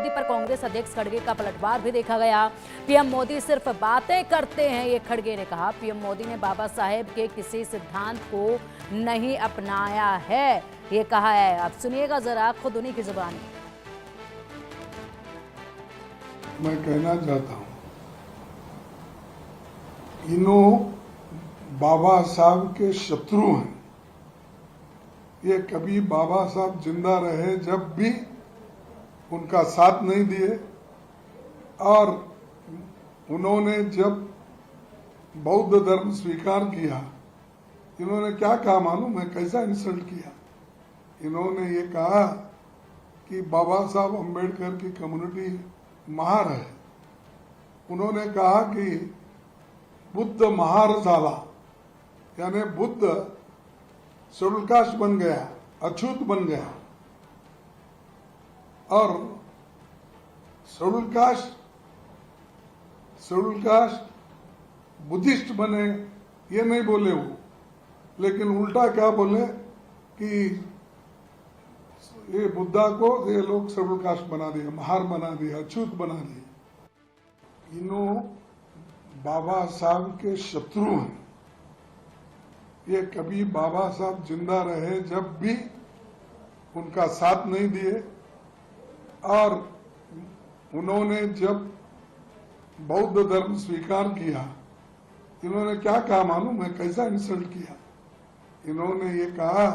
मोदी पर कांग्रेस अध्यक्ष खड़गे का पलटवार भी देखा गया। पीएम मोदी सिर्फ बातें करते हैं, ये खड़गे ने कहा। पीएम मोदी ने बाबा साहेब के किसी सिद्धांत को नहीं अपनाया है, ये कहा है। अब सुनिएगा जरा खुद उन्हीं की जुबानी। मैं कहना चाहता हूं, इन्हों बाबा साहब के शत्रु हैं। ये कभी बाबा साहब जिंदा रहे जब भी उनका साथ नहीं दिए, और उन्होंने जब बौद्ध धर्म स्वीकार किया, इन्होंने क्या कहा मालूम है? कैसा इंसल्ट किया। इन्होंने ये कहा कि बाबा साहब अम्बेडकर की कम्युनिटी महार है। उन्होंने कहा कि बुद्ध महार झाला, यानी बुद्ध शेड्यूल कास्ट बन गया, अछूत बन गया, और शेड्यूल कास्ट बुद्धिस्ट बने, ये नहीं बोले वो, लेकिन उल्टा क्या बोले कि ये बुद्धा को ये लोग शेड्यूल कास्ट बना दिया, महार बना दिया, अछूत बना दिया। इन्हों बाबा साहब के शत्रु हैं। ये कभी बाबा साहब जिंदा रहे जब भी उनका साथ नहीं दिए, और उन्होंने जब बौद्ध धर्म स्वीकार किया, इन्होंने क्या कहा मालूम है? कैसा इंसल्ट किया। इन्होंने ये कहा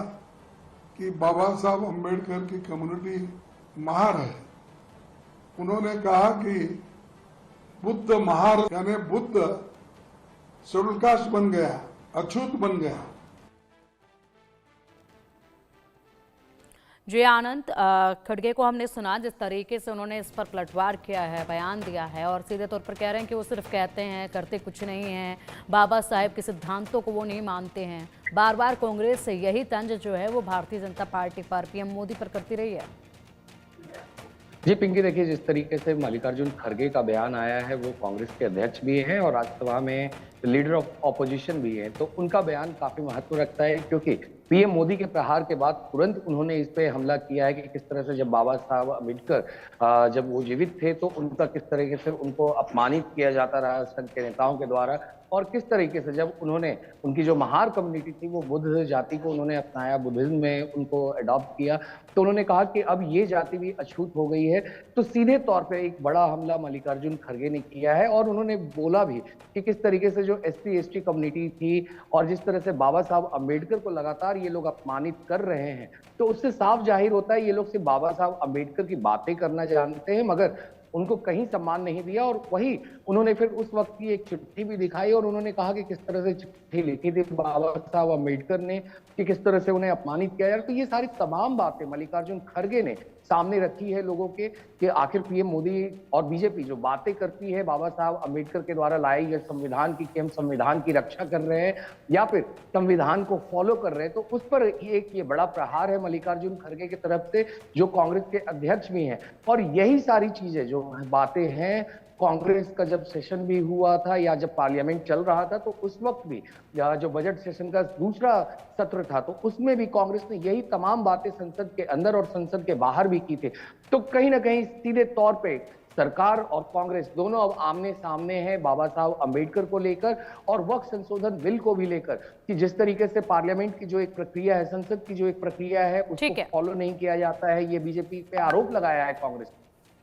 कि बाबा साहब अम्बेडकर की कम्युनिटी महार है। उन्होंने कहा कि बुद्ध महार, यानी बुद्ध शेड्यूल कास्ट बन गया, अछूत बन गया। जी आनंद, खड़गे को हमने सुना जिस तरीके से उन्होंने इस पर पलटवार किया है, बयान दिया है, और सीधे तौर पर कह रहे हैं कि वो सिर्फ कहते हैं, करते कुछ नहीं हैं। बाबा साहेब के सिद्धांतों को वो नहीं मानते हैं। बार बार कांग्रेस से यही तंज जो है वो भारतीय जनता पार्टी पर, पीएम मोदी पर करती रही है। जी पिंकी, देखिए जिस तरीके से मल्लिकार्जुन खड़गे का बयान आया है, वो कांग्रेस के अध्यक्ष भी हैं और राज्यसभा में लीडर ऑफ ऑपोजिशन भी हैं, तो उनका बयान काफी महत्व रखता है, क्योंकि पीएम मोदी के प्रहार के बाद तुरंत उन्होंने इस पे हमला किया है कि किस तरह से जब बाबा साहब अम्बेडकर जब वो जीवित थे तो उनका किस तरीके से उनको अपमानित किया जाता रहा संघ के नेताओं के द्वारा, और किस तरीके से जब उन्होंने उनकी जो महार कम्युनिटी थी वो बुद्ध जाति को उन्होंने अपनाया, बुद्धिज्म में उनको अडॉप्ट किया, तो उन्होंने कहा कि अब ये जाति भी अछूत हो गई है। तो सीधे तौर पे एक बड़ा हमला मल्लिकार्जुन खड़गे ने किया है, और उन्होंने बोला भी कि किस तरीके से जो SC/ST कम्युनिटी थी और जिस तरह से बाबा साहब अम्बेडकर को लगातार ये लोग अपमानित कर रहे हैं, तो उससे साफ जाहिर होता है ये लोग सिर्फ बाबा साहब अम्बेडकर की बातें करना जानते हैं, मगर उनको कहीं सम्मान नहीं दिया। और वही उन्होंने फिर उस वक्त की एक चिट्ठी भी दिखाई, और उन्होंने कहा कि किस तरह से चिट्ठी लिखी थी बाबा साहब अम्बेडकर ने, कि किस तरह से उन्हें अपमानित किया यार। तो ये सारी तमाम बातें मल्लिकार्जुन खड़गे ने सामने रखी है लोगों के, कि आखिर पीएम मोदी और बीजेपी जो बातें करती है बाबा साहब अम्बेडकर के द्वारा लाई गए संविधान की, कि हम संविधान की रक्षा कर रहे हैं या फिर संविधान को फॉलो कर रहे हैं, तो उस पर एक ये बड़ा प्रहार है मल्लिकार्जुन खड़गे की तरफ से, जो कांग्रेस के अध्यक्ष भी हैं। और यही सारी चीजें जो बातें हैं, कांग्रेस का जब सेशन भी हुआ था या जब पार्लियामेंट चल रहा था, तो उस वक्त भी जो बजट सेशन का दूसरा सत्र था, तो उसमें भी कांग्रेस ने यही तमाम बातें संसद के अंदर और संसद के बाहर भी की थी। तो कहीं ना कहीं सीधे तौर पे सरकार और कांग्रेस दोनों अब आमने सामने हैं बाबा साहब अम्बेडकर को लेकर और वक्फ संशोधन बिल को भी लेकर, कि जिस तरीके से पार्लियामेंट की जो एक प्रक्रिया है, संसद की जो एक प्रक्रिया है, उसको फॉलो नहीं किया जाता है। ये बीजेपी पे आरोप लगाया है कांग्रेस।